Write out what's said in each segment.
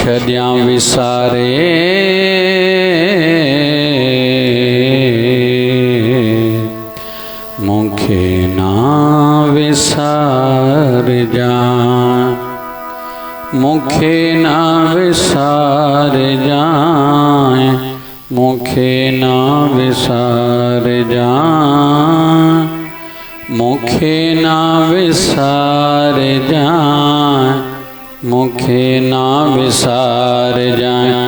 छड्या विसारे मुखे ना विसार जा, मुखे ना विसार जाए, मुखे ना विसार जाए, मुखे ना विसार जाए, मुखे ना विसार जाए।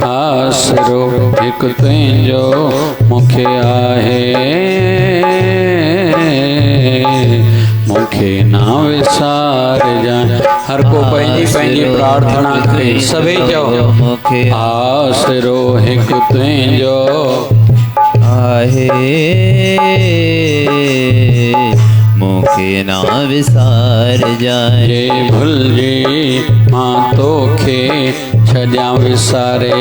आसरो एक तुझो मुखे आहे, मुखे ना विसार जाए। हर को पंहिंजी पंहिंजी प्रार्थना करे, सभई चओ मुखे आसरो एक तुझो आहे, मुखे ना विसार जाए। जे भुलजे मां तोखे छड्या विसारे,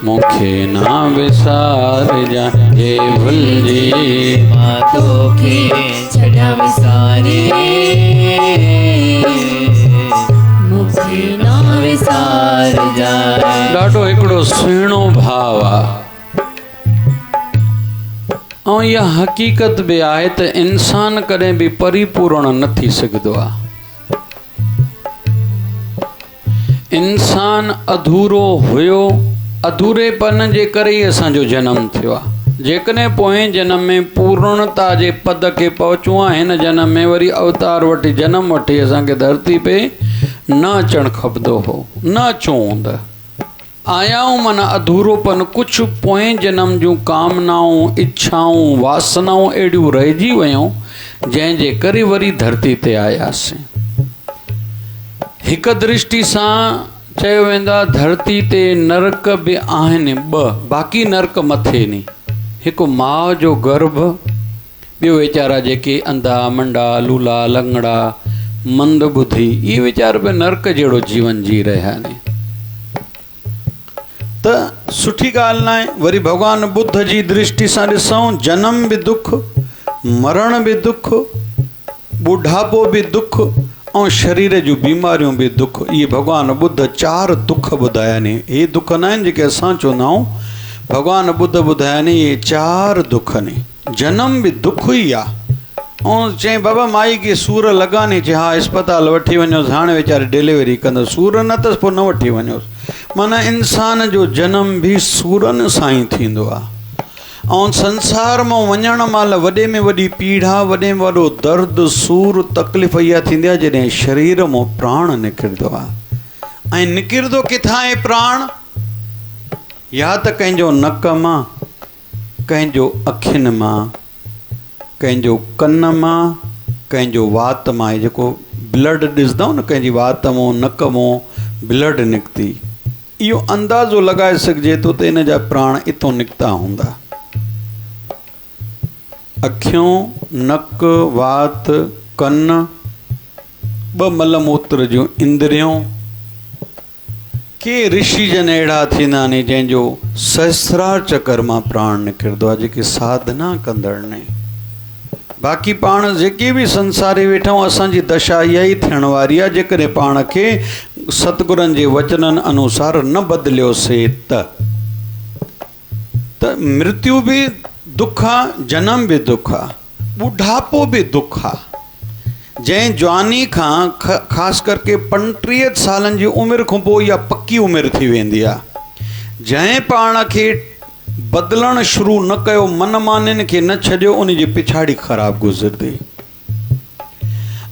मुखे ना विसार जाए। जे भुलजे मां तोखे छड्या विसारे, मुखे ना विसार जाए। ॾाढो हिकिड़ो सुहिणो भाव आहे ऐं इहा हक़ीक़त बि आहे त इंसान कॾहिं बि परिपूर्ण न थी सघंदो आहे। इंसान अधूरो हुयो, अधूरेपन जे करे ई असांजो जनम थियो आहे। जेकॾहिं पोएं जनम में पूर्णता जे पद खे पहुचूं आहे, हिन जनम में वरी अवतार वठी जनम वठी असांखे धरती पे न अचणु खपंदो हो, न अचूं हूंदा। आयाऊं माना अधूरोपन, कुझु पोएं जनम जूं कामनाऊं, इच्छाऊं, वासनाऊं अहिड़ियूं रहिजी वियूं जंहिंजे करे वरी धरती ते आयासीं। हिक दृष्टि सां चयो वेंदा धरती ते नरक बि आहिनि ॿ, बाक़ी नरक मथे नी। हिकु माउ जो गर्भ, ॿियो वीचारा जेके अंधा मंडा लूला लंगड़ा मंद बुद्धि, इहे वीचार बि नरक जहिड़ो जीवन जी रहिया आहिनि। त सुठी ॻाल्हि न आहे। वरी भॻवान बुद्ध जी दृष्टि सां ॾिसूं, जनम बि दुख, मरण बि दुख, ॿुढापो बि दुख ऐं शरीर जूं बीमारियूं बि दुख। इहे भॻवान बुद्ध 4 दुख ॿुधाया आहिनि। इहे दुख न आहिनि जेके असां चवंदा आहियूं, भॻवान बुद्ध ॿुधाया आहिनि इहे 4 दुख आहिनि। जनम बि दुख ई आहे। ऐं चई बाबा माई खे सूर लॻा नी, चई हा अस्पताल वठी वञोसि, हाणे वीचारे डिलीवरी कंदो, सूर न अथसि पोइ न वठी वञोसि। माना इंसान जो जनम बि सूरनि सां ई थींदो आहे। ऐं संसार मां वञण महिल वॾे में वॾी पीड़ा, वॾे में वॾो दर्द, सूर, तकलीफ़ इहा थींदी आहे जॾहिं शरीर मां प्राण निकिरंदो आहे। ऐं निकिरंदो किथां आहे प्राण? या त कंहिंजो नक मां, कंहिंजो अखियुनि मां, कंहिंजो कन मां, कंहिंजो वात मां। जेको ब्लड ॾिसंदा न, कंहिंजी वात मां, नक मां ब्लड निकिती, इहो अंदाज़ो लॻाए सघिजे थो त इन जा प्राण इथों निकिता हूंदा। अखियूं, नक, वात, कन, 2 मलमूत्र जूं इंद्रियूं। के ऋषि जन अहिड़ा थींदा आहिनि जंहिंजो सहस्रार चक्कर मां प्राण निकिरंदो आहे, जेके साधना कंदड़ न। बाक़ी पाण जेके बि संसारी वेठा आहियूं, असांजी दशा इहा ई थियण वारी आहे जेकॾहिं पाण खे सतगुरनि जे वचननि अनुसार न बदिलियोसीं त मृत्यु बि दुख आहे, जनम बि दुख आहे, ॿुढापो बि दुख आहे। जंहिं जवानी खां ख़ासि करके 35 सालनि जी उमिरि खां पोइ इहा पकी उमिरि थी वेंदी आहे। जंहिं पाण खे बदिलणु शुरू न कयो, मन माननि खे न छॾियो, उन जी पिछाड़ी ख़राबु गुज़रंदी।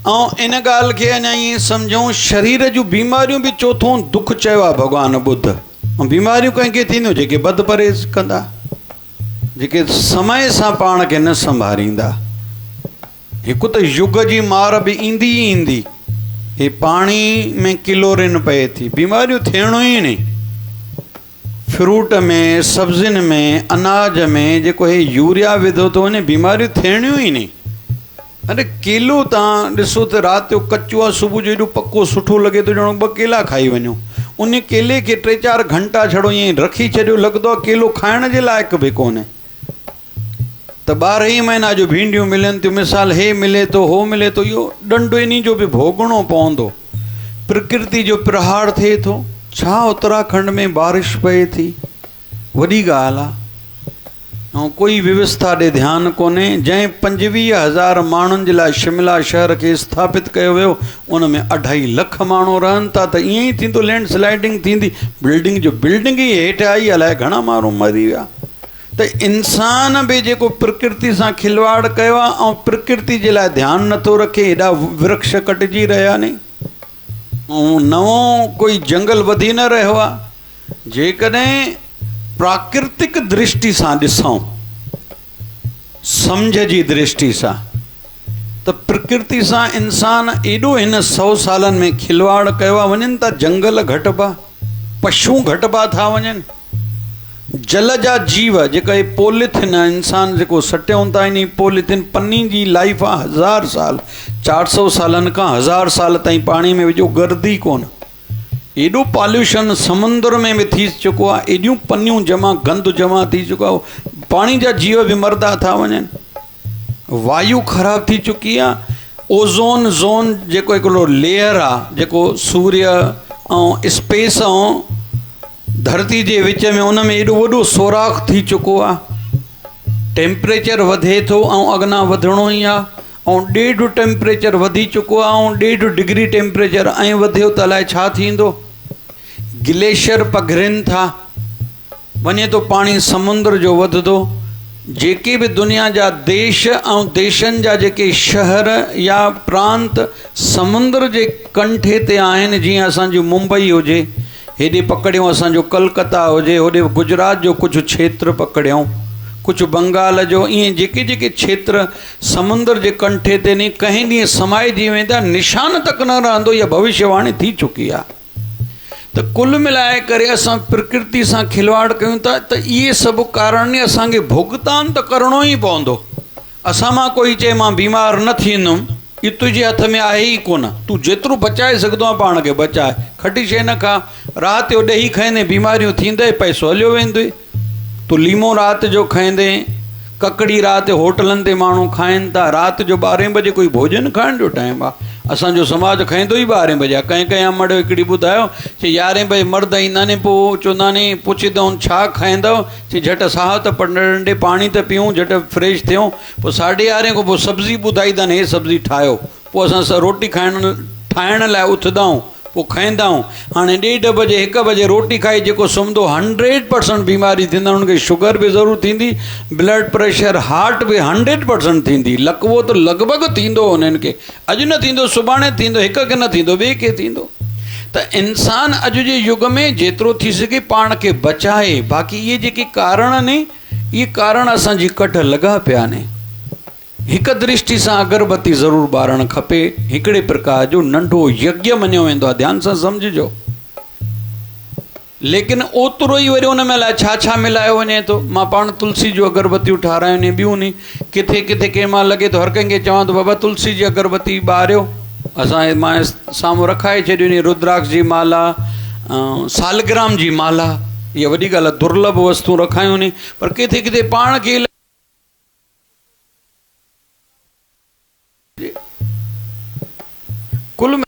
ऐं इन ॻाल्हि खे अञा ईअं सम्झूं, शरीर जूं बीमारियूं बि चोथों दुख चयो आहे भॻवान बुद्ध। ऐं बीमारियूं कंहिंखे थींदियूं? जेके बद परहेज़ कंदा, जेके समय सां पाण खे न संभालींदा। हिकु त युग जी मार बि ईंदी ई ईंदी। हे पाणी में किलोरिन पए थी, बीमारियूं थियणो ई नहीं। फ्रूट में, सब्जियुनि में, अनाज में जेको हे यूरिया विधो थो वञे, बीमारियूं थियणियूं ई नहीं। अरे केलो तव्हां ॾिसो त राति जो कचो आहे, सुबुह जो एॾो पको सुठो लॻे थो ॼणो 2 केला खाई वञो। उन केले खे 3-4 घंटा छड़ो ईअं रखी छॾियो, लॻंदो आहे केलो खाइण जे लाइक़ बि कोन्हे। त 12 महीना जो भींडियूं मिलनि थियूं, मिसाल हे मिले थो, हो मिले थो, इहो ॾंडु इन जो बि भोगणो पवंदो। प्रकृति जो प्रहार थे तो छा उत्तराखंड में बारिश पए थी, वॾी ॻाल्हि आहे। ऐं कोई व्यवस्था ॾे ध्यानु कोन्हे। जंहिं 25,000 माण्हुनि जे लाइ शिमला शहर खे स्थापित कयो वियो, उन में 2.5 लख माण्हू रहनि था, त ईअं ई थींदो, लैंडस्लाइडिंग थींदी, बिल्डिंग ई हेठि आई, अलाए घणा माण्हू मरी विया। त इंसान बि जेको प्रकृति सां खिलवाड़ कयो आहे ऐं प्रकृति जे लाइ ध्यानु नथो रखे, हेॾा वृक्ष कटिजी रहिया आहिनि ऐं नओं कोई जंगल वधी न रहियो आहे। जेकॾहिं प्राकृतिक दृष्टि सां ॾिसूं, सम्झ जी दृष्टि सां, त प्रकृति सां इंसान एॾो हिन 100 सालनि में खिलवाड़ कयो आहे। वञनि था जंगल घटिबा, पशु घटिबा था वञनि, जल जा जीव जेका इहे पॉलिथिन इंसान जेको सटियूं था, इन पॉलिथिन पन्नी जी लाइफ आहे 1000 साल, 400 सालनि खां 1000 साल ताईं पाणी में विझो, गर्दी कोन। एॾो पॉल्यूशन समुंद्र में बि थी चुको आहे, एॾियूं पनियूं जमा, गंद जमा थी चुको आहे, पाणी जा जीव बि मरदा था वञनि, वायु ख़राब थी चुकी आहे। ओज़ोन ज़ोन जेको हिकिड़ो लेयर आहे, जेको सूर्य ऐं स्पेस ऐं धरती जे विच में, उन में एॾो वॾो सोराख़ थी चुको आहे। टेम्परेचर वधे थो ऐं अॻियां वधिणो ई आहे, ऐं 1.5 टेम्परेचर वधी चुको आहे, ऐं 1.5 डिग्री टेम्परेचर ऐं वधियो त अलाए छा थींदो। ग्लेशियर पघिरनि था, वञे थो पाणी समुंद्र जो वधंदो। जेके बि दुनिया जा देश ऐं देशनि जा जेके शहर या प्रांत समुंद्र जे कंठे ते आहिनि, जीअं असांजी मुंबई हुजे, हेॾे पकड़ियूं असांजो कलकत्ता हुजे, होॾे गुजरात जो कुझु क्षेत्र पकड़ियूं, कुझु बंगाल जो, ईअं जेके जेके क्षेत्र समुंद्र जे कंठे ते नी कंहिं ॾींहुं समाइजी वेंदा, निशान तक न रहंदो, इहा भविष्यवाणी थी चुकी आहे। त कुल मिलाए करे असां प्रकृति सां खिलवाड़ कयूं था, त इहे सभु कारण असांखे भुगतान त करिणो ई पवंदो। असां मां कोई चए मां बीमार न थींदुमि, इहो तुंहिंजे हथ में आहे ई कोन। तूं जेतिरो बचाए सघंदो आहे पाण खे बचाए, खटी शइ न खा, राति जो ॾही खाईंदे बीमारियूं थींदे, पैसो हलियो वेंदो। तूं लीमो राति जो खाईंदे, ककड़ी राति होटलनि ते माण्हू खाइनि था, राति जो 12 बजे कोई भोजन खाइण जो टाइम आहे। असांजो समाज खाईंदो ई 12 बजे आहे। कंहिं अमड़ हिकिड़ी ॿुधायो, चई 11 बजे मर्द ईंदा आहिनि, पोइ चवंदा आहिनि, पुछंदा छा खाईंदव, चई झटि साह त नंढे पाणी त पियूं, झटि फ्रेश थियूं, पोइ 11:30 खां पोइ सब्ज़ी ॿुधाईंदा आहिनि, हे सब्ज़ी ठाहियो, पोइ असां रोटी ठाहिण लाइ उथंदा आहियूं, पोइ खाईंदा आहियूं। हाणे 1:30 बजे 1 बजे रोटी खाई जेको सुम्हंदो 100% बीमारी थींदा, हुनखे शुगर बि ज़रूरु थींदी, ब्लड प्रेशर, हार्ट बि 100% थींदी, लकवो त लॻभॻि थींदो उन्हनि खे। अॼु न थींदो सुभाणे थींदो, हिक खे न थींदो ॿिए खे थींदो। त इंसान अॼु जे युग में जेतिरो थी सघे पाण खे बचाए। बाक़ी इहे जेके कारण आहिनि, इहे कारण असांजी कठ लॻा पिया आहिनि। हिक दृष्टि सां अगरबत्ती ज़रूरु ॿारणु खपे, हिकिड़े प्रकार जो नंढो यज्ञ मञियो वेंदो आहे, ध्यान सां सम्झिजो। लेकिन ओतिरो ई वरी उन में अलाए छा छा मिलायो वञे थो। मां पाण तुलसी जूं अगरबत्तियूं ठारायूं आहिनि, ॿियूं नी किथे किथे कंहिं महिल लॻे थो हर कंहिंखे चवां थो बाबा तुलसी जी अगरबत्ती ॿारियो। असां मां साम्हूं रखाए छॾियो, रुद्राक्ष जी माला, सालग्राम जी माला, इहा वॾी ॻाल्हि आहे, दुर्लभ वस्तू रखायूं नी। पर किथे किथे पाण खे कुल में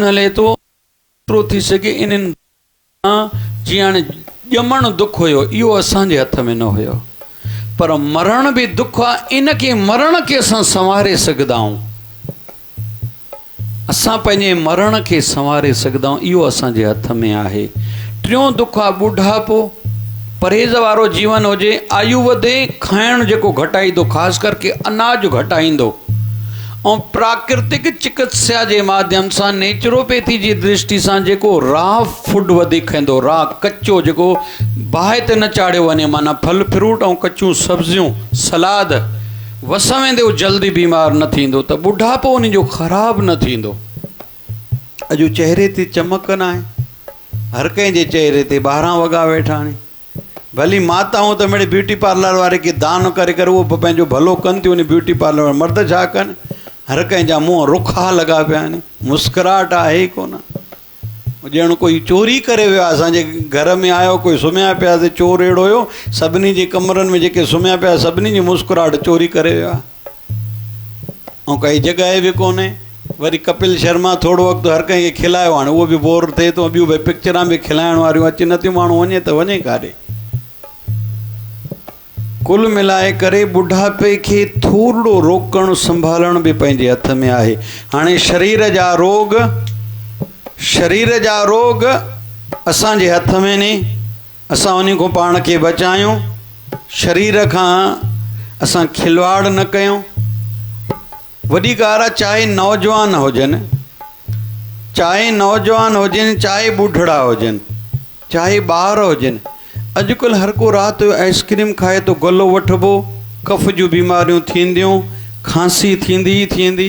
हले थो एतिरो थी सघे इन्हनि जीअं हाणे ॼमण दुख हुयो, इहो असांजे हथ में न हुयो, पर मरण बि दुख आहे। इनखे मरण खे असां संवारे सघंदा आहियूं, असां पंहिंजे मरण खे संवारे सघंदा आहियूं, इहो असांजे हथ में आहे। टियों दुख आहे ॿुढापो। परहेज़ वारो जीवन हुजे, आयु वधे, खाइण जेको घटाईंदो, ख़ासि करके अनाज घटाईंदो, ऐं प्राकृतिक चिकित्सा जे माध्यम सां नेचुरोपैथी जी दृष्टि सां जेको रॉ फूड वधीक खाईंदो, रॉ कचो जेको बाहि ते न चाढ़ियो वञे, माना फल फ्रूट ऐं कचियूं सब्जियूं, सलाद, वस वेंदे उहो जल्दी बीमार न थींदो, त ॿुढापो उन जो ख़राबु न थींदो। अॼु चहिरे ते चमक न आहे, हर कंहिंजे चहिरे ते 12 वॻा वेठा आहिनि। भली माताऊं त मिड़े ब्यूटी पार्लर वारे खे दान करे करे उहो पंहिंजो भलो कनि थियूं, ब्यूटी पार्लर वारा मर्द छा कनि, हर कंहिंजा मुंहं रुखा लॻा पिया आहिनि, मुस्कुराहट आहे ई कोन। ॼण कोई चोरी करे वियो आहे। असांजे घर में आयो, कोई सुम्हिया पियासीं, चोर अहिड़ो हुयो, सभिनी जे कमरनि में जेके सुम्हिया पिया सभिनी जी मुस्कुराहट चोरी करे वियो आहे, ऐं काई जॻह बि कोन्हे। वरी कपिल शर्मा थोड़ो वक़्तु हर कंहिंखे खिलायो, हाणे उहो बि बोर थिए थो, ॿियूं भई पिक्चरां बि खिलाइण वारियूं अची नथियूं, माण्हू वञे त वञे काॾे। कुल मिलाए करे बुढ़ापे खे थोरो रोकणु संभालण बि पंहिंजे हथ में आहे। हाणे शरीर जा रोग असांजे हथ में ने, असां उन खां पाण खे बचायूं, शरीर खां असां खिलवाड़ न कयूं। वॾी ॻाल्हि आहे, चाहे नौजवान हुजनि, चाहे ॿुढड़ा हुजनि, चाहे ॿार हुजनि। अॼुकल्ह हर को राति जो आइस्क्रीम खाए तो गलो वठिबो, कफ जूं बीमारियूं थींदियूं, खांसी थींदी ई थींदी,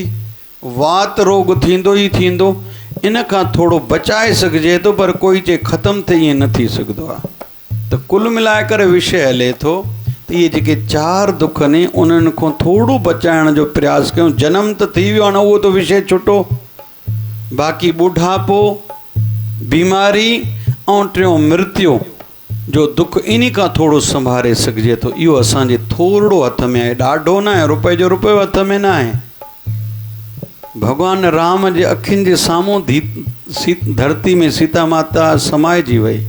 वात रोग थींदो ई थींदो। इन खां थोरो बचाए सघिजे थो, पर कोई चए ख़तमु त ईअं न थी सघंदो आहे। त कुल मिलाए करे विषय हले थो त इहे जेके 4 दुख ने उन्हनि खां थोरो बचाइण जो प्रयास कयूं। जनम त थी वियो आहे न, उहो त विषय छुटो, बाक़ी ॿुढापो, बीमारी ऐं टियों मृत्यु जो दुख इन खां थोरो संभाले सघिजे थो। इहो असांजे थोरो हथ में आहे, ॾाढो न आहे, रुपए जो रुपयो हथ में न आहे। भॻवान राम जे अखियुनि जे साम्हूं धरती में सीता माता समाइजी वई।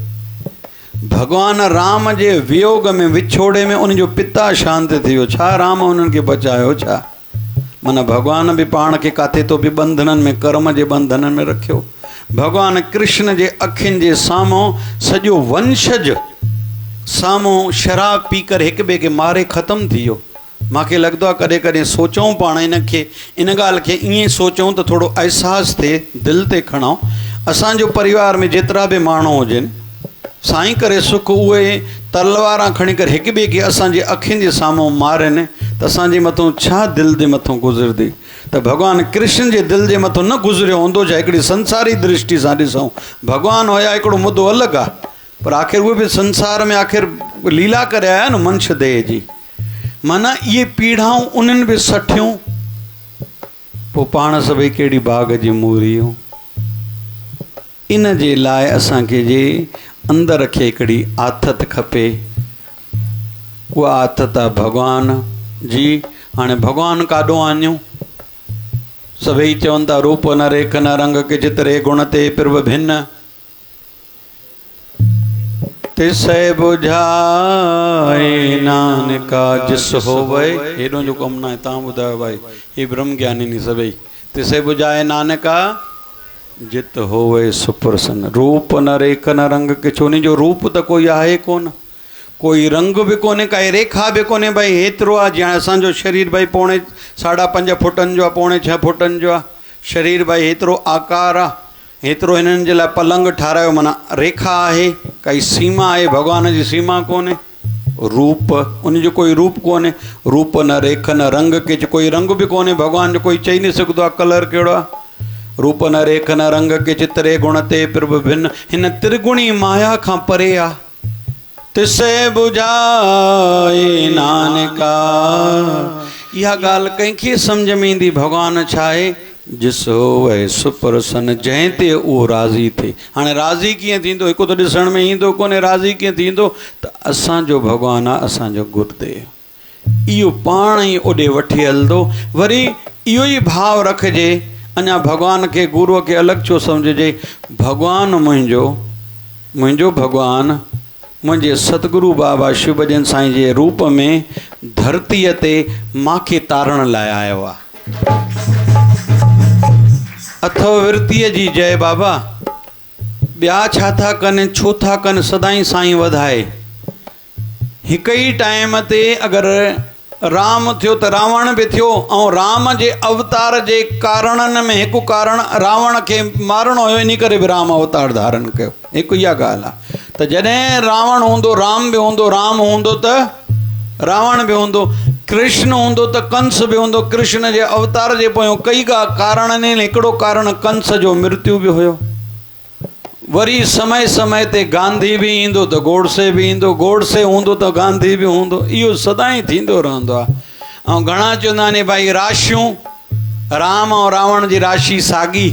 भॻवान राम जे वियोग में, विछोड़े में उनजो पिता शांत थी वियो। छा राम उन्हनि खे बचायो छा? माना भॻवान बि पाण खे काथे तो बि बंधननि में, कर्म जे बंधननि में रखियो। भॻवान कृष्ण जे अखियुनि जे साम्हूं सॼो वंशज साम्हूं शराब पी करे हिक ॿिए खे मारे ख़तमु थी वियो। मूंखे लॻंदो आहे कॾहिं कॾहिं सोचूं पाण इन ॻाल्हि खे ईअं सोचूं त थोरो अहसासु थिए, दिलि ते खणूं। असांजो परिवार में जेतिरा बि माण्हू हुजनि, साईं करे सुख उहे तलवारां खणी करे हिक ॿिए खे असांजे अखियुनि जे साम्हूं मारनि त असांजे मथां छा दिलि जे मथां गुज़रंदी। त भॻवान कृष्ण जे दिलि जे मथां न गुज़रियो हूंदो, छा हिकिड़ी संसारी दृष्टि सां ॾिसूं। भॻवान हुया हिकिड़ो मुद्दो अलॻि आहे, पर आख़िर उहे बि संसार में आख़िर लीला करे आया न मनुष्य देह जी। माना इहे पीढ़ाऊं उन्हनि बि सठियूं, पोइ पाण सभई कहिड़ी बाग़ जी मूरियूं। इन जे लाइ असांखे जे अंदर खे हिकिड़ी आथत खपे, उहा आथत आहे भॻवान जी। हाणे भॻवान काॾों आनियूं? सभई चवनि था रूप न रेख न रंग के चितरे गुण ते पिर्व भिन्न, तिसै बुझाए नानका जिस होवै। हेॾो जो कमु न आहे, तव्हां ॿुधायो भाई, ही ब्रह्म ज्ञानी नी सभई। तिसै बुझाए नानका जित होवे सुप्रसन्न। रूप न रेख न रंग के, छो उन जो रूप त कोई आहे कोन, कोई रंग बि कोन्हे, काई रेखा बि कोन्हे। भाई हेतिरो आहे, जीअं असांजो शरीर भाई 4.5 फुटनि जो आहे, 6.5 फुटनि जो आहे शरीर, भाई हेतिरो आकार आहे, हेतिरो हिननि जे लाइ पलंग ठारायो, माना रेखा आहे, काई सीमा आहे। भॻवान जी सीमा कोन्हे, रूप उनजो कोई रूप कोन्हे। रूप न रेख न रंग के, कोई रंग बि कोन्हे भॻवान जो, कोई चई न सघंदो आहे कलर कहिड़ो आहे। रूप न रेख न रंग के चितरे गुण ते प्रभ भिन्न, हिन त्रिगुणी माया खां परे आहे। तिसै बुझाए नानका, इहा ॻाल्हि कंहिंखे सम्झ में ईंदी। भॻवान छा आहे? जिस होवे सुप्रसन्न, जंहिं ते उहो राज़ी थिए। हाणे राज़ी कीअं थींदो? हिकु त ॾिसण में ईंदो कोन्हे, राज़ी कीअं थींदो? त असांजो भॻवानु आहे, असांजो गुरुदेव, इहो पाण ई ओॾे वठी हलंदो। वरी इहो ई भाव रखिजे, अञा भॻवान खे गुरूअ खे अलॻि छो सम्झिजे। भॻवानु मुंहिंजो भॻवानु मुंहिंजे सतगुरु बाबा शिव भॼन साईं जे रूप में धरतीअ ते मूंखे तारण लाइ आयो आहे। अथव विरतीअ जी जय बाबा, ॿिया छा था कनि, छो था कनि, सदाईं साईं वधाए। हिक ई टाइम ते अगरि राम थियो त रावण बि थियो, ऐं राम जे अवतार जे कारणनि में हिकु कारण रावण खे मारणो हुयो, इन करे बि राम अवतार धारण कयो। हिकु इहा ॻाल्हि आहे त जॾहिं रावण हूंदो राम बि हूंदो, राम हूंदो त रावण बि हूंदो, कृष्ण हूंदो त कंस बि हूंदो। कृष्ण जे अवतार जे पोयों कई कारण आहिनि, हिकिड़ो कारण कंस जो मृत्यु बि हुयो। वरी समय समय ते गांधी बि ईंदो त गोडसे बि ईंदो, गोडसे हूंदो त गांधी बि हूंदो। इहो सदाईं थींदो रहंदो आहे। ऐं घणा चवंदा आहिनि भाई राशियूं, राम ऐं रावण जी राशि साॻी।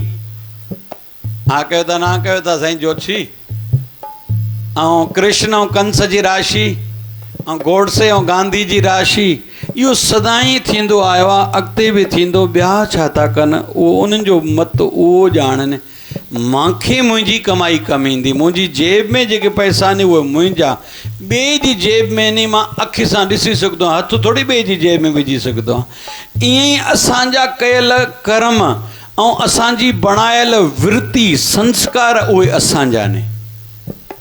हा कयो था, ना कयो था साईं जोशी। ऐं कृष्ण ऐं कंस जी राशि, ऐं गोडसे ऐं गांधी जी राशि, इहो सदाईं थींदो आयो आहे, अॻिते बि थींदो। ॿिया छा था कनि उहो उन्हनि जो मत उहो ॼाणनि। मूंखे मुंहिंजी कमाई कमु ईंदी, मुंहिंजी जेब में जेके पैसा आहिनि उहे मुंहिंजा, ॿिए जी जेब में नहीं मां अखि सां ॾिसी सघंदो आहियां, हथु थोरी ॿिए जी जेब में विझी सघंदो आहियां। ईअं ई असांजा कयल कर्म ऐं असांजी बणायल वृत्ति संस्कार उहे असांजा आहिनि।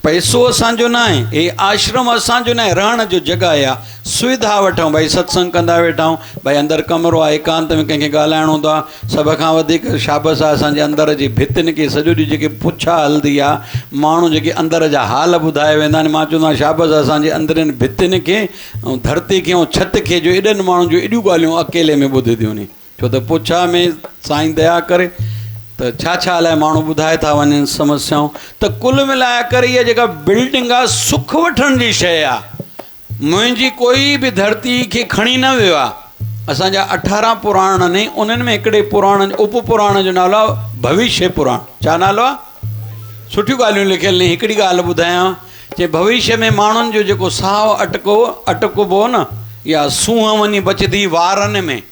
पैसो असांजो न आहे, हे आश्रम असांजो न आहे, रहण जो जॻह आहे, सुविधा वठूं, भई सत्संग कंदा वेठा आहियूं, भई अंदरि कमिरो आहे, एकांत में कंहिंखे ॻाल्हाइणो हूंदो आहे। सभ खां वधीक शाबस आहे असांजे अंदर जी भितियुनि खे, सॼो ॾींहुं जेके पुछा हलंदी आहे, माण्हू जेके अंदर जा हाल ॿुधाए वेंदा आहिनि, मां चवंदो आहियां शाबस असांजे अंदरनि भितियुनि खे ऐं धरती खे ऐं छिति खे, जो एॾनि माण्हुनि जूं एॾियूं ॻाल्हियूं अकेले में ॿुधंदियूं आहिनि। छो त पुछा में साईं दया करे त छा छा अलाए माण्हू ॿुधाए था वञनि समस्याऊं। त कुल मिलाए करे इहा जेका बिल्डिंग आहे सुख वठण जी शइ आहे। मुंहिंजी कोई बि धरती खे खणी न वियो आहे। असांजा 18 पुराण आहिनि, उन्हनि में हिकिड़े पुराण उप पुराण जो नालो आहे भविष्य पुराण। छा नालो आहे? सुठियूं ॻाल्हियूं लिखियलु आहिनि। हिकिड़ी ॻाल्हि ॿुधायां, जे भविष्य में माण्हुनि जो जेको साहु अटकबो न, या सूंहं वञी बचंदी वारनि में,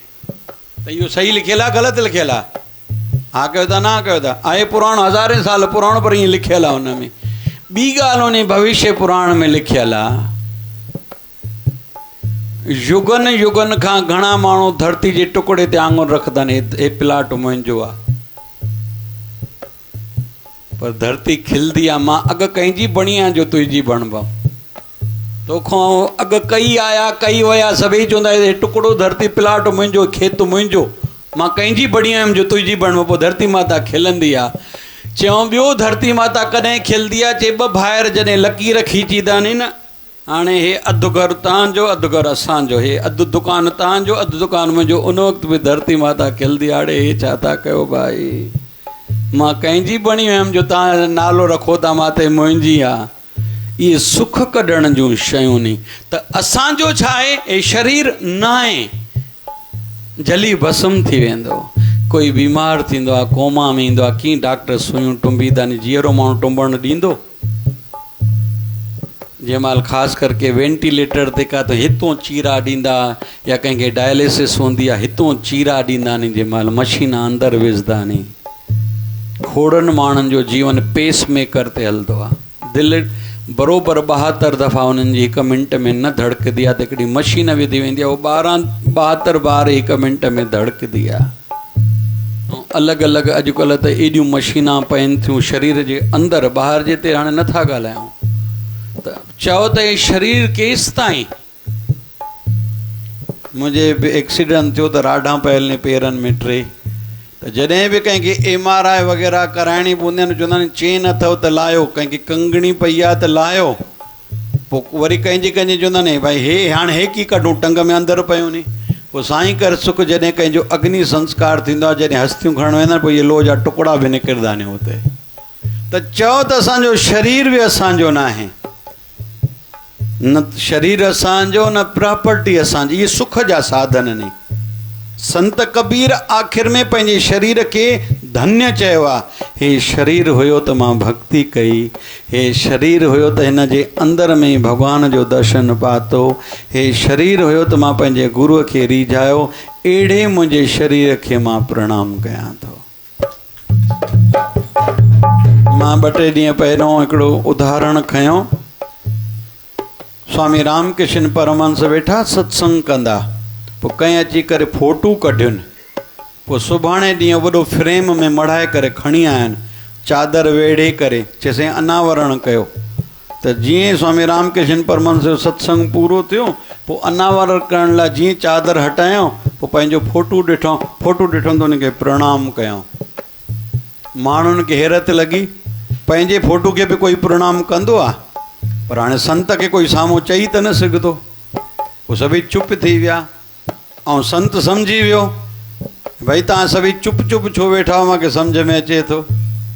त इहो सही लिखियलु आहे ग़लति लिखियलु आहे? हा कयो था, न कयो था? आहे पुराण, हज़ारे साल पुराण, पर ईअं लिखियलु आहे हुन में। ॿी ॻाल्हि उन भविष्य पुराण में लिखियलु आहे, युगनि युगनि खां घणा माण्हू धरती जे टुकड़े ते आङुर रखंदा आहिनि, हे प्लाट मुंहिंजो आहे। पर धरती खिलंदी आहे, मां अॻु कंहिंजी बणी आहियां जो तुंहिंजी बणबा। तोखां अॻु कई आया, कई विया, सभई चवंदा हे टुकड़ो धरती प्लाट मुंहिंजो, खेत मुंहिंजो, मां कंहिंजी बणी आयुमि जो तुंहिंजी बणबो। पोइ धरती माता खिलंदी आहे। चयूं ॿियो धरती माता कॾहिं खिलंदी आहे? चए ॿ भाइर जॾहिं लकीर खींचींदा आहिनि न, हाणे हे अधु घरु तव्हांजो, अधु घरु असांजो, हे अधु दुकानु तव्हांजो, अधु दुकानु मुंहिंजो, उन वक़्तु बि धरती माता खिलंदी आहे। हाणे हे छा था कयो भाई, मां कंहिंजी बणी हुयमि जो तव्हां नालो रखो था माते मुंहिंजी आहे। इहे सुख कढण जूं शयूं नी। त असांजो छा आहे? हे शरीर न आहे, जली भस्म थी वेंदो। कोई बीमार थींदो आहे, कोमा में ईंदो आहे, कीअं डॉक्टर सुयूं टुंबींदा आहिनि, जीअरो माण्हू टुंबण ॾींदो? जंहिं महिल ख़ासि करके वेंटिलेटर ते का त हितों चीरा ॾींदा, या कंहिंखे डायलिसिस हूंदी आहे हितों चीरा ॾींदा आहिनि, जंहिं महिल मशीन अंदरि विझंदा आहिनि। खोड़नि माण्हुनि जो जीवन पेस मेकर ते हलंदो आहे। दिलि बराबरि 72 दफ़ा उन्हनि जी 1 मिंट में न धड़कंदी आहे, त हिकिड़ी मशीन विधी वेंदी आहे, उहो 72 बार 1 मिंट में धड़कंदी आहे। ऐं अलॻि अलॻि अॼुकल्ह त एॾियूं मशीनां पइनि थियूं शरीर जे अंदरि, ॿाहिरि जे ते हाणे नथा ॻाल्हायूं। त चओ त हे शरीर केसि ताईं? मुंहिंजे बि एक्सीडेंट थियो त राडां पयल ने पेरनि में 3। त जॾहिं बि कंहिंखे MRI वग़ैरह कराइणी पवंदी आहे, चवंदा आहिनि चेन अथव त लाहियो, कंहिंखे कंगणी पई आहे त लाहियो। पोइ वरी कंहिंजे चवंदा आहिनि भाई हे हाणे हेकी कढूं, टंग में अंदरि पियूं नी। पोइ साईं कर सुख जॾहिं कंहिंजो अग्नि संस्कार थींदो आहे, जॾहिं हस्तियूं खणण वेंदा आहिनि, पोइ इहे लोह जा टुकड़ा बि निकिरंदा आहिनि हुते। त चओ त असांजो शरीर बि असांजो न आहे, न शरीर असांजो, न प्रॉपर्टी असांजी। इहे सुख जा साधन आहिनि। संत कबीर आख़िर में पंहिंजे शरीर खे धन्य चयो आहे। हे शरीर हुयो त मां भक्ति कई, हे शरीर हुयो त हिन जे अंदर में भॻवान जो दर्शन पातो, हे शरीर हुयो त मां पंहिंजे गुरूअ खे रीझायो, अहिड़े मुंहिंजे शरीर खे मां प्रणाम कयां थो। मां 2-3 ॾींहं पहिरियों हिकिड़ो उदाहरण खयों। स्वामी रामकृष्ण परमहंस वेठा सत्संग कंदा, पोइ कंहिं अची करे फ़ोटू कढियुनि, पोइ सुभाणे ॾींहुं वॾो फ्रेम में मढ़ाए करे खणी आया आहिनि, चादर वेढ़े करे, चइसई अनावरण कयो। त जीअं स्वामी रामकृष्ण परमहंस जो सत्संग पूरो थियो, पोइ अनावरण करण लाइ जीअं चादर हटायूं, पोइ पंहिंजो फ़ोटू ॾिठो त उनखे प्रणाम कयूं। माण्हुनि खे हैरत लॻी, पंहिंजे फ़ोटू खे बि कोई प्रणाम कंदो आहे, पर हाणे संत खे कोई साम्हूं चई त न सघंदो। पोइ सभई चुप थी विया, ऐं संत सम्झी वियो भई तव्हां सभई चुप चुप छो वेठा हो, मूंखे सम्झ में अचे थो।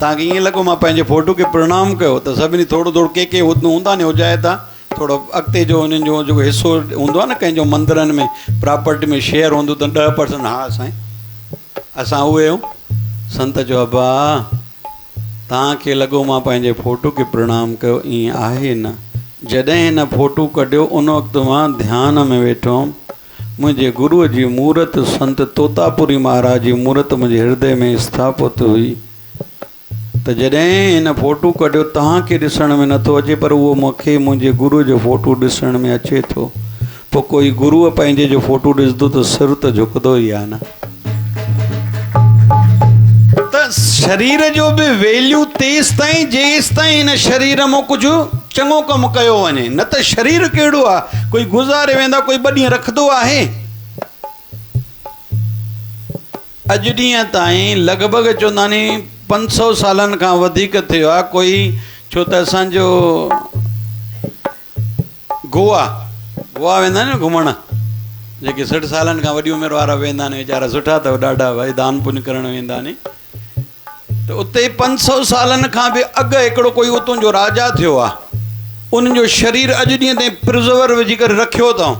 तव्हांखे ईअं लॻो मां पंहिंजे फ़ोटू खे प्रणाम कयो, त सभिनी थोरो थोरो के हूंदा न हुजाए था, थोरो अॻिते जो उन्हनि जो जेको हिसो हूंदो आहे न, कंहिंजो मंदरनि में प्रॉपर्टी में शेयर हूंदो त 10%, हा साईं असां उहे आहियूं। संत चयो अबा तव्हांखे लॻो मां पंहिंजे फ़ोटू खे प्रणाम कयो, ईअं आहे न। जॾहिं हिन फ़ोटू कढियो, उन वक़्तु मां ध्यान में वेठो हुअमि, मुझे गुरु जी मूरत संत तोतापुरी महाराज जी मूरत मुझे हृदय में स्थापित हुई। तो जॾहिं इन फोटू कढियो तव्हांखे ॾिसण में नथो अचे, पर उहो मूंखे मुंहिंजे गुरु जो फोटू ॾिसण में अचे थो। पोइ कोई गुरुअ पंहिंजे जो फोटू ॾिसंदो त सिर त झुकंदो ई आहे न। त शरीर जो बि वैल्यू तेसि ताईं जेसि ताईं हिन शरीर मां कुझु चङो कमु कयो वञे, न त शरीर कहिड़ो आहे, कोई गुज़ारे वेंदा, कोई ॿ ॾींहं रखंदो आहे। अॼु ॾींहं ताईं लॻभॻि चवंदा नी 500 सालनि खां वधीक थियो आहे। कोई छो त असांजो गोवा वेंदा आहिनि घुमण, जेके 60 सालनि खां वॾी उमिरि वारा वेंदा आहिनि, वीचारा सुठा अथव ॾाढा, भई दान पुण्य करणु वेंदा आहिनि। त उते 500 सालनि खां बि अॻु हिकिड़ो कोई उतां जो राजा थियो आहे, उन्हनि जो शरीर अॼु ॾींहं ताईं प्रिज़र्वर विझी करे रखियो अथऊं।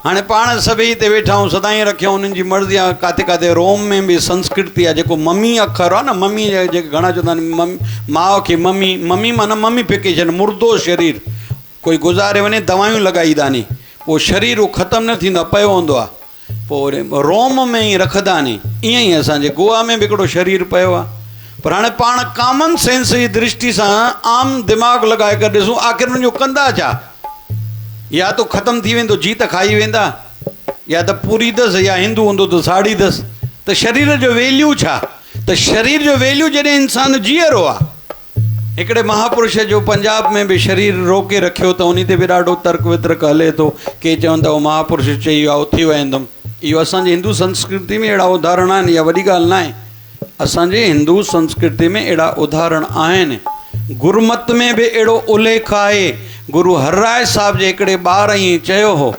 हाणे पाण सभई हिते वेठा आहियूं, सदाईं रखियो, उन्हनि जी मर्ज़ी आहे। किथे किथे रोम में बि संस्कृति आहे, जेको मम्मी अखर आहे न, मम्मी जेके घणा चवंदा आहिनि माउ खे मम्मी, मम्मी माना मम्मीफिकेशन, मुर्दो शरीर। कोई गुज़ारे वञे दवायूं लॻाईंदा नी, पोइ शरीर उहो ख़तमु न थींदो आहे, पियो हूंदो आहे, पोइ रोम में ई रखंदा नी। ईअं ई असांजे गोवा में बि हिकिड़ो शरीर पियो आहे। पर हाणे पाण कॉमन सेंस जी दृष्टि सां आम दिमाग़ लॻाए करे ॾिसूं, आख़िर हुनजो कंदा छा? या तो ख़तमु थी वेंदो, जी त खाई वेंदा, या त पूरी दसि, या हिंदू हूंदो त साड़ी दसि। त शरीर जो वैल्यू छा? त शरीर जो वैल्यू जॾहिं इंसानु जीअरो आहे। हिकिड़े महापुरुष जो पंजाब में बि शरीर रोके रखियो त उन ते बि ॾाढो तर्क वितर्क हले थो। के चवनि था उहो महापुरुष चई वियो आहे उथी वेंदुमि। इहो असांजे हिंदू संस्कृति में अहिड़ा उदाहरण आहिनि, इहा वॾी ॻाल्हि न आहे। असांजे हिंदू संस्कृति में अहिड़ा उदाहरण आहिनि। गुरमत में बि अहिड़ो उल्लेख आहे। गुरु हरराय साहिब जे हिकिड़े ॿार ईअं चयो हो,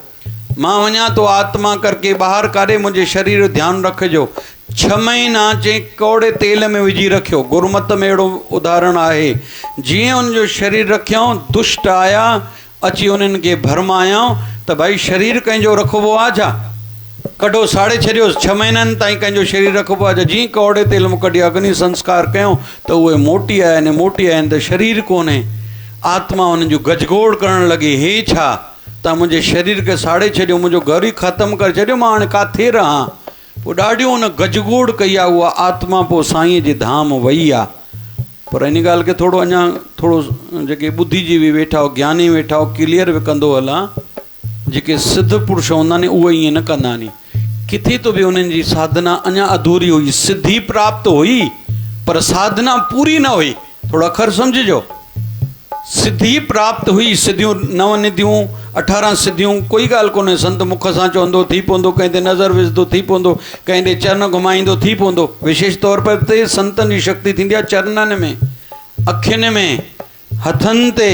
मां वञा थो आत्मा करके ॿाहिरि काॾे, मुंहिंजे शरीर जो ध्यानु रखिजो। 6 महीना चई कौड़े तेल में विझी रखियो। गुरमत में अहिड़ो उदाहरण आहे। जीअं उनजो शरीर रखियऊं, दुष्ट आया अची उन्हनि खे भरमायऊं त भाई शरीर कंहिंजो रखिबो आहे छा? कढो साड़े छॾियो। 6 महीननि ताईं कंहिंजो शरीर रखिबो आहे छा? जीअं कौड़े तेल में कढी अग्नि संस्कार कयूं त उहे मोटी आया आहिनि, त शरीर कोन्हे। आत्मा उन्हनि जो गजगोड़ करणु लॻी, हे छा तव्हां मुंहिंजे शरीर खे साड़े छॾियो, मुंहिंजो घर ई ख़तमु करे छॾियो, मां हाणे किथे रहां? पोइ ॾाढियूं उन गजगोड़ कई आहे उहा आत्मा। पोइ साईं जे धाम वई आहे। पर इन ॻाल्हि खे थोरो अञा जेके ॿुद्धिजीवी वेठा हो, ज्ञानी वेठा हो, क्लियर बि कंदो हलां। जेके सिद्ध पुरुष हूंदा आहिनि उहे ईअं न कंदा नी। किथे तो बि उन्हनि जी साधना अञा अधूरी हुई। सिद्धि प्राप्त हुई पर साधना पूरी न हुई। थोरो अखर सम्झिजो। सिद्धि प्राप्त हुई, सिद्धियूं 9 निधियूं 18 सिद्धियूं, कोई ॻाल्हि कोन्हे। संत मुख सां चवंदो थी पवंदो, कंहिं ते नज़र विझंदो थी पवंदो, कंहिं ते चरण घुमाईंदो थी पवंदो। विशेष तौर पर ते संतनि जी शक्ति थींदी आहे चरणनि में, अखियुनि में, हथनि ते,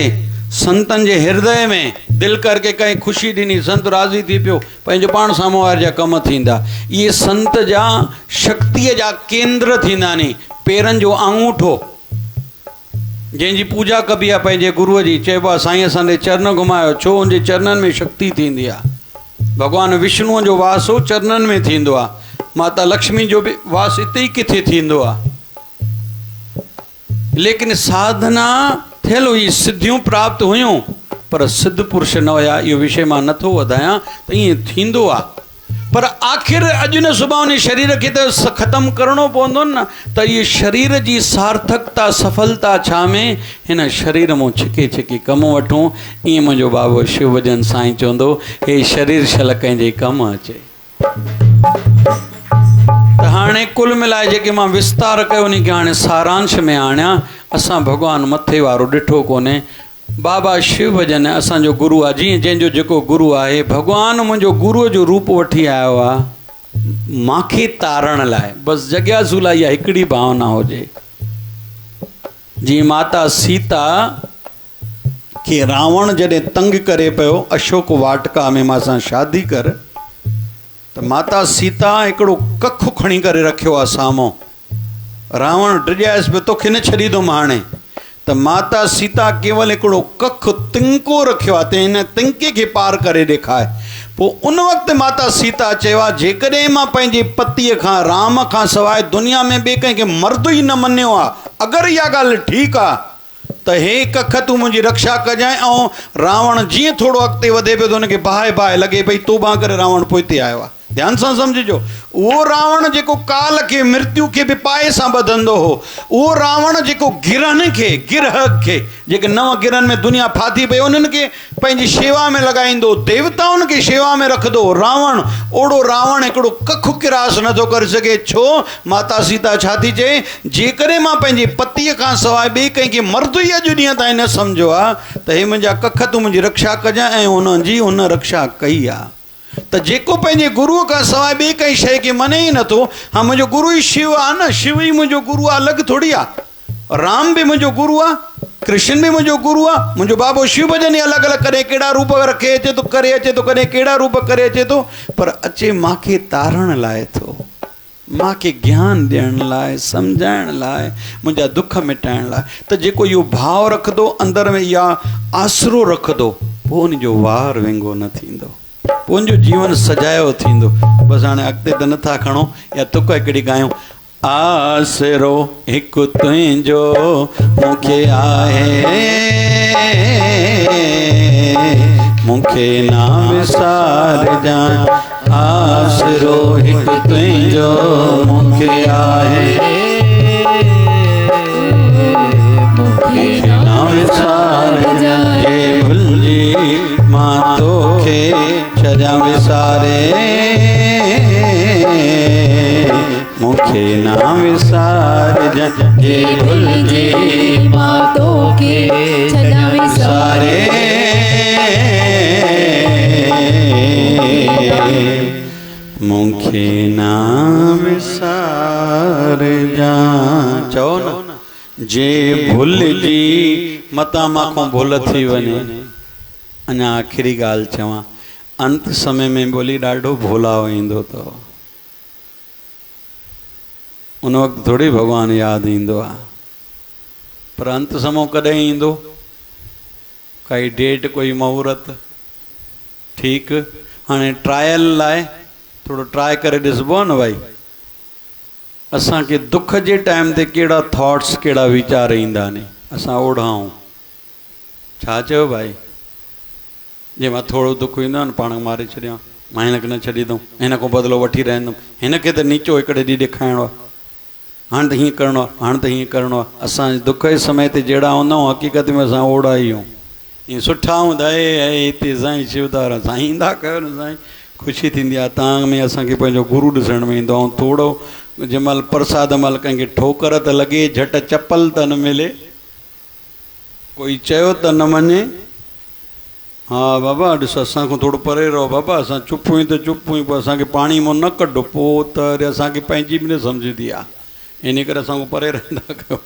संतनि जे हृदय में। दिलि करके कंहिं ख़ुशी ॾिनी, संत राज़ी थी पियो, पंहिंजो पाण साम्हूं वारे जा कम थींदा। इहे संत जा शक्तिअ जा केंद्र थींदा नी। पेरनि जो आंगूठो जंहिंजी पूजा कबी आहे पंहिंजे गुरूअ जी, चइबो आहे साईं असांजे चरण घुमायो, छो उनजे चरणनि में शक्ति थींदी आहे। भॻवानु विष्णुअ जो वास हो चरणनि में थींदो आहे। माता लक्ष्मी जो बि वास हिते ई किथे थींदो आहे। लेकिन साधना थियल हुई, सिद्धियूं प्राप्त हुयूं, पर सिद्ध पुरुष न हुया। इहो विषय मां नथो वधायां, त ईअं थींदो आहे। पर आख़िर अॼु न सुभाणे उन शरीर खे त ख़तमु करिणो पवंदो न। त इहे शरीर जी सार्थकता सफलता छा में? हिन शरीर मां छिके छिके कमु वठूं। ईअं मुंहिंजो बाबो शिव भॼन साईं चवंदो, हे शरीर शल कंहिंजे कमु अचे। त हाणे कुल मिलाए जेके मां विस्तार कयो उन खे हाणे सारांश में आणियां। असां भॻवानु मथे वारो ॾिठो कोन्हे। बाबा शिव भॼन असांजो गुरु आहे। जीअं जंहिंजो जेको गुरु आहे, भॻवानु मुंहिंजो गुरूअ जो रूप वठी आयो आहे मूंखे तारण लाइ। बसि जॻियासू लाइ इहा हिकिड़ी भावना हुजे। जीअं माता सीता खे रावण जॾहिं तंग करे पियो, अशोक वाटिका में मां शादी कर, त माता सीता हिकिड़ो कखु खणी करे रखियो आहे साम्हूं। रावण डिॼायसि पियो, तोखे न छॾींदुमि हाणे। त माता सीता केवल हिकिड़ो कखु तिंको रखियो आहे, त हिन तिंके खे पार करे ॾेखारे। पोइ उन वक़्तु माता सीता चयो आहे, जेकॾहिं मां पंहिंजे पतीअ खां, राम खां सवाइ दुनिया में ॿिए कंहिंखे मर्द ई न मञियो आहे, अगरि इहा ॻाल्हि ठीकु आहे, त हे कख तूं मुंहिंजी रक्षा कजांइ। ऐं रावण जीअं थोरो अॻिते वधे पियो त हुनखे बाहि बाहि लॻे पई, तोबा करे रावण पोइ हिते आयो आहे। ध्यान सां सम्झिजो, उहो रावण जेको काल खे मृत्यु खे बि पाए सां ॿधंदो हो, उहो रावण जेको गिरहनि खे गिरह खे जेके 9 गिरहनि में दुनिया फाथी पई उन्हनि खे पंहिंजी शेवा में लॻाईंदो, देवताउनि खे शेवा में रखंदो रावण, ओड़ो रावण हिकिड़ो कखु किरास नथो करे सघे। छो? माता सीता छा थी चए, जेकॾहिं मां पंहिंजे पतीअ खां सवाइ ॿिए कंहिंखे मर्द ई अॼु ॾींहं ताईं न सम्झो आहे त हे मुंहिंजा कख तूं मुंहिंजी रक्षा कजांइ, ऐं हुनजी हुन रक्षा कई आहे। त जेको पंहिंजे गुरूअ खां सवाइ ॿिए कंहिं शइ खे मने ई नथो, हा मुंहिंजो गुरू ई शिव आहे न, शिव ई मुंहिंजो गुरू आहे, अलॻि थोरी आहे। राम बि मुंहिंजो गुरू आहे, कृष्ण बि मुंहिंजो गुरू आहे, मुंहिंजो बाबो शिव भॼन ई अलॻि अलॻि करे कहिड़ा रूप रखे अचे थो, करे अचे थो, कॾहिं कहिड़ा रूप करे अचे थो, पर अचे मूंखे तारण लाइ थो, मूंखे ज्ञान ॾियण लाइ, सम्झाइण लाइ, मुंहिंजा दुख मिटाइण लाइ। त जेको इहो भाव रखंदो अंदर में, इहा आसरो रखंदो, पोइ उनजो वार विंगो न थींदो, पोइ उनजो जीवन सजायो थींदो। बसि हाणे अॻिते त नथा खणो, या तुक हिकिड़ी ॻायूं। आसरो हिकु तुंहिंजो मूंखे आहे, मूंखे ना विसारजांइ, आसरो हिकु तुंहिंजो मूंखे आहे, मूंखे ना विसारजांइ, जे भुलिजी मां तोखे छॾियां विसारे, मूंखे ना विसारजांइ, जे भुलिजी मां तोखे छॾियां विसारे, मूंखे ना विसारजांइ। चओ न, जे भुलिजी मतां माखों भुल थी वञे। अञा आख़िरी ॻाल्हि चवां, अंत समय में ॿोली ॾाढो भोलाव ईंदो अथव, उन वक़्तु थोरी भॻवानु यादि ईंदो आहे, पर अंत समय कॾहिं ईंदो, काई डेट, कोई मुहूर्त, ठीकु। हाणे ट्रायल लाइ थोरो ट्राए करे ॾिसबो आहे न भाई, असांखे दुख जे टाइम ते कहिड़ा थॉट्स, कहिड़ा वीचार ईंदा आहिनि, असां ओढ़ाऊं छा चयो भाई, जे मां थोरो दुख ईंदो आहे न पाण मारे छॾियां, मां हिनखे न छॾींदुमि, हिन खां बदिलो वठी रहंदुमि, हिनखे त नीचो हिकिड़े ॾींहुं ॾेखारिणो आहे, हाणे त हीअं करिणो आहे, हाणे त हीअं करिणो आहे। असां दुख जे समय ते जहिड़ा हूंदा आहियूं हक़ीक़त में असां ओड़ा ई आहियूं, ईअं सुठा हूंदा हिते साईं शिवदार साईं ईंदा कयो न साईं, ख़ुशी थींदी आहे। तव्हां में असांखे पंहिंजो गुरू ॾिसण में ईंदो, ऐं थोरो जंहिंमहिल प्रसाद महिल कंहिंखे ठोकर त लॻे, झटि चपल त न मिले, कोई चयो त न मञे, हा बाबा ॾिस असांखां थोरो परे रहो बाबा, असां चुप हुई त चुप हुई, पोइ असांखे पाणी मां न कढो, पोइ त वरी असांखे पंहिंजी बि न सम्झंदी आहे, इन करे असांखां परे रहंदा कयो,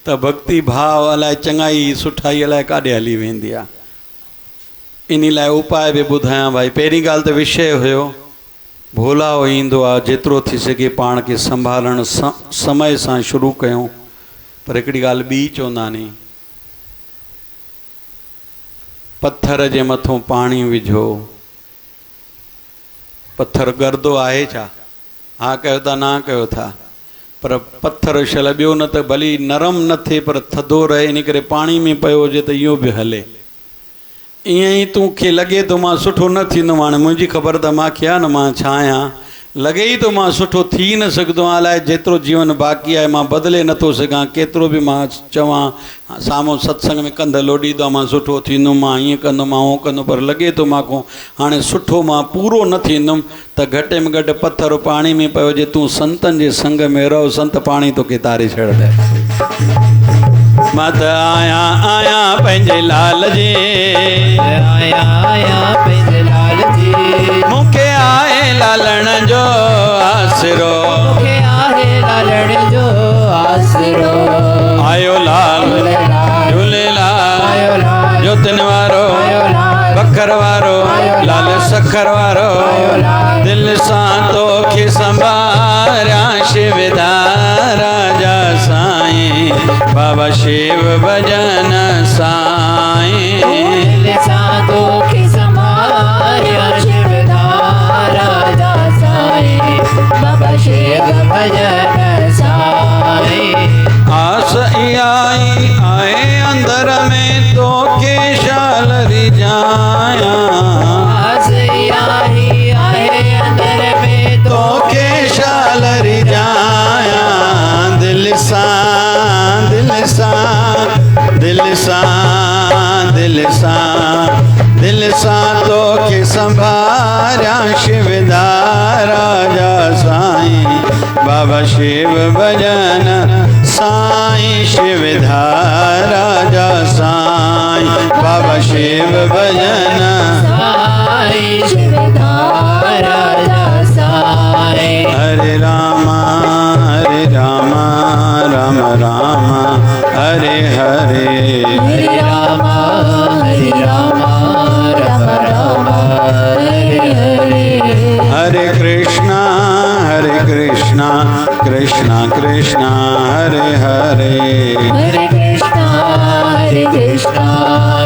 त भक्ति भाव अलाए चङाई सुठाई अलाए काॾे हली वेंदी आहे। इन लाइ उपाय बि ॿुधायां भाई। पहिरीं ॻाल्हि त विषय हुयो, भोलाव ईंदो आहे, जेतिरो थी सघे पाण खे संभालण समय सां शुरू कयूं। पर हिकिड़ी ॻाल्हि ॿी चवंदा नी, पत्थर जे मथां पाणी विझो, पत्थर गर्दो आहे छा, हा कयो था ना कयो था, पर पत्थर शल ॿियो न त भली नरम न थिए पर थधो रहे, इन करे पाणी में पियो हुजे त इहो बि हले। ईअं ई तोखे लॻे थो मां सुठो न थींदुमि, हाणे मुंहिंजी ख़बर त मूंखे आहे न मां छा आहियां, लॻे ई थो मां सुठो थी न सघंदो आहियां, अलाए जेतिरो जीवन बाक़ी आहे मां बदिले नथो सघां, केतिरो बि मां चवां साम्हूं सत्संग में कंध लोॾींदो मां सुठो थींदुमि, मां हीअं कंदुमि, मां उहो कंदुमि, पर लॻे थो मूंखां हाणे सुठो मां पूरो न थींदुमि, त घटि में घटि पत्थर पाणी में पियो हुजे, तूं संतनि जे संग में रहो, संत पाणी तोखे तारे छॾंदे। मां त आहियां पंहिंजे लाल जे, आया पंहिंजे लाल जी, मूंखे आहे लालण जो आसरो, मूंखे आहे लालण जो आसरो, आयो लाल झूलेलाल जोतिन वारो, बखर वारो, लाल सखर वारो, दिल सां तोखे संभारिया शिवदार राजा साईं, बाबा शिव भजन साईं, दिल सां तोखे संभारिया शिवदार राजा साईं, बाबा शिव भजन साईं। आस इहा आई आहे अंदर दिल सा तो के संभारा शिवधारा जा साईं बाबा शिव भजन साईं शिवधारा जा साईं बाबा शिव भजन साईं शिवधारा जा साईं। हरे रामा राम राम हरे हरे हरे रामा राम राम हरे हरे। हरे कृष्णा कृष्णा कृष्णा हरे हरे हरे कृष्णा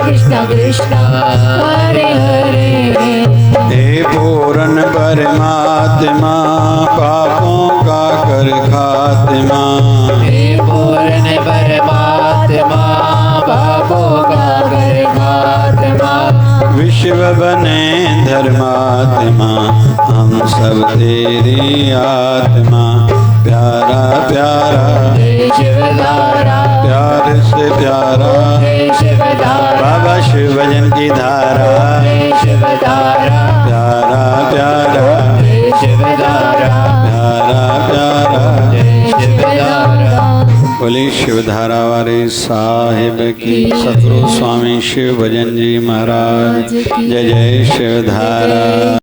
कृष्णा कृष्णा हरे हरे। हे पूर्ण परमात्मा पापों का कर खात्मा हे पूर्ण परमात्मा पापों का कर खात्मा। विश्व बने धर्मात्मा हम सब तेरी आत्मा प्यारा प्यारा हे शिवधारा प्यार से प्यारा हे शिवधारा बाबा शिव भजन की धारा हे शिवधारा प्यारा प्यारा हे शिवधारा प्यारा प्यारा हे शिवधारा। बोली शिवधारा वाले साहिब की सतगुरु स्वामी शिव भजन जी महाराज जय जय शिवधारा।